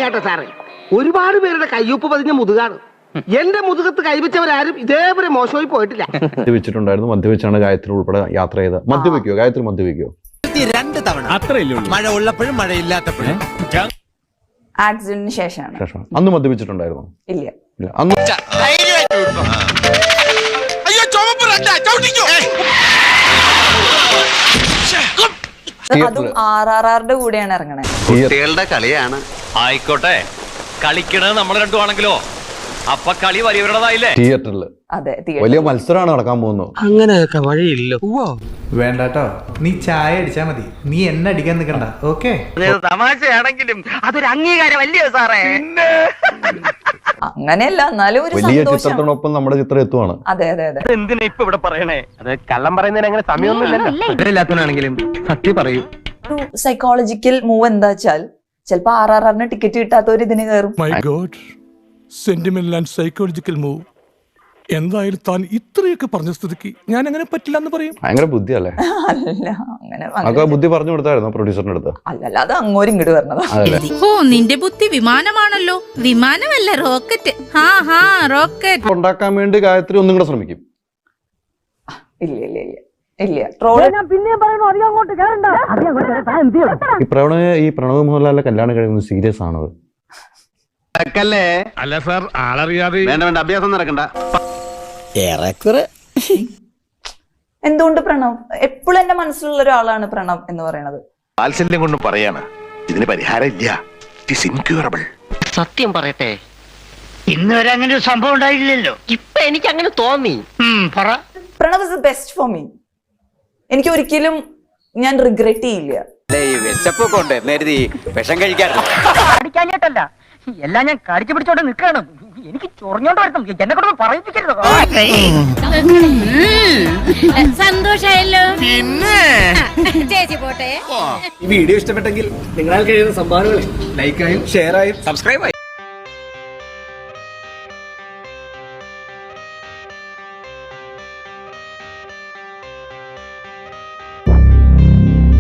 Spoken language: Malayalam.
കേട്ടോ സാറേ, ഒരുപാട് പേരുടെ കയ്യൊപ്പ് പതിഞ്ഞ മുതുകാണ്. എന്റെ മുതുകത്ത് കൈവച്ചവരാരും ഇതേപോലെ മോശമായി പോയിട്ടില്ല. മദ്യപിച്ചിട്ടുണ്ടായിരുന്നു. മദ്യപിച്ചാണ് ഗായത്രി ഉൾപ്പെടെ യാത്ര ചെയ്ത്. മദ്യപിക്കോ ഗായത്രി? മദ്യപിക്കോ? 2 തവണ. മഴ ഉള്ളപ്പോഴും മഴ ഇല്ലാത്തപ്പോഴും. ആക്സിഡന്റിന് ശേഷമാണ്. അന്ന് മദ്യപിച്ചിട്ടുണ്ടായിരുന്നു? ഇല്ല. അന്ന് അതും RRRന്റെ കൂടെയാണ് ഇറങ്ങണേ. കുട്ടികളുടെ കളിയാണ്. ആയിക്കോട്ടെ, കളിക്കണത് നമ്മൾ രണ്ടുമാണെങ്കിലോ അപ്പൊ കളി വലിയവരുടേതായില്ലേ? തിയേറ്ററിൽ അതെ, വലിയ മത്സരമാണ് നടക്കാൻ പോകുന്നത്. അങ്ങനെയൊക്കെ വഴിയില്ലോ. വേണ്ടാട്ടോ, നീ ചായ അടിച്ചാ മതി, നീ എന്നെ അടിക്കാൻ നിൽക്കണ്ട. ഓക്കെ, തമാശയാണെങ്കിലും അതൊരു അംഗീകാരമല്ലയോ സാറേ? അങ്ങനെയല്ല, എന്നാലും ഒരു വലിയ സന്തോഷം. ചിത്രത്തിനൊപ്പം നമ്മുടെ ചിത്രം എത്തുവാണ്. അതെ അതെ അതെ. എന്തിനാ ഇപ്പൊ ഇവിടെ പറയണേ? അത് കള്ളം പറയുന്നതിന് അങ്ങനെ സമയമൊന്നുമില്ലല്ലോ. സത്യം പറയൂ. ഒരു സൈക്കോളജിക്കൽ മൂവ് എന്താ വെച്ചാൽ, ചിലപ്പോ RRRന് ടിക്കറ്റ് കിട്ടാത്തവർ ഇതിന് കയറും. My God, sentimental and psychological move. എന്തായാലും താൻ ഇത്രയൊക്കെ പറഞ്ഞ സ്ഥിതിക്ക് ഞാൻ അങ്ങനെ പറ്റില്ല എന്ന് പറയും. ഭയങ്കര ബുദ്ധിയല്ലേ? അല്ല, അങ്ങനെ അതൊക്കെ ബുദ്ധി പറഞ്ഞു കൊടുത്തായിരുന്നു പ്രൊഡ്യൂസറിന്റെ അടുത്ത്? അല്ലല്ല, അത് അങ്ങോട്ടും ഇങ്ങോട്ട് വരണതാ. ഓ, നിന്റെ ബുദ്ധി വിമാനമാണല്ലോ. വിമാനമല്ല, റോക്കറ്റ്. റോക്കറ്റ് ഉണ്ടാക്കാൻ വേണ്ടി ഗായത്രി ഒന്നും കൂടെ ശ്രമിക്കും. ഇല്ല ഇല്ല ഇല്ല ഇല്ല. ട്രോള് ഈ പ്രണവ് മോഹൻലാലിന്റെ കല്യാണം കഴിയുന്നത് സീരിയസ് ആണത്? അല്ല സാർ, ആളറിയാതെ വേണ്ട അഭ്യാസം നടക്കണ്ട. എന്തുകൊണ്ട് പ്രണവ്? എപ്പോഴും എന്റെ മനസ്സിലുള്ള ഒരാളാണ് പ്രണവ് എന്ന് പറയുന്നത്. വാത്സല്യം കൊണ്ട് പറയാണ്, ഇതിന് പരിഹാരം ഇല്ല. It is incurable. സത്യം പറയട്ടെ, ഇന്ന് വരെ അങ്ങനെ ഒരു സംഭവം ഉണ്ടായില്ലല്ലോ. ഇപ്പൊ എനിക്ക് അങ്ങനെ തോന്നി. Pranav is the best for me. എനിക്ക് ഒരിക്കലും ഞാൻ റിഗ്രറ്റ് ചെയ്യില്ല. വിശപ്പൊക്കെ വിഷം കഴിക്കാറില്ല. അടിക്കാനായിട്ടല്ല, എല്ലാം ഞാൻ കടിച്ചു പിടിച്ചോണ്ട് നിൽക്കണം. എനിക്ക് ചൊറിഞ്ഞോണ്ട് വരണം, എന്നെ കൊണ്ട് പറയിപ്പിക്കരുത്. സന്തോഷായല്ലോ. പിന്നെ ചേച്ചി പോട്ടെ. ഈ വീഡിയോ ഇഷ്ടപ്പെട്ടെങ്കിൽ നിങ്ങളാൽ കഴിയുന്ന സംഭാവനകളെ ലൈക്കായും ഷെയറായും സബ്സ്ക്രൈബായും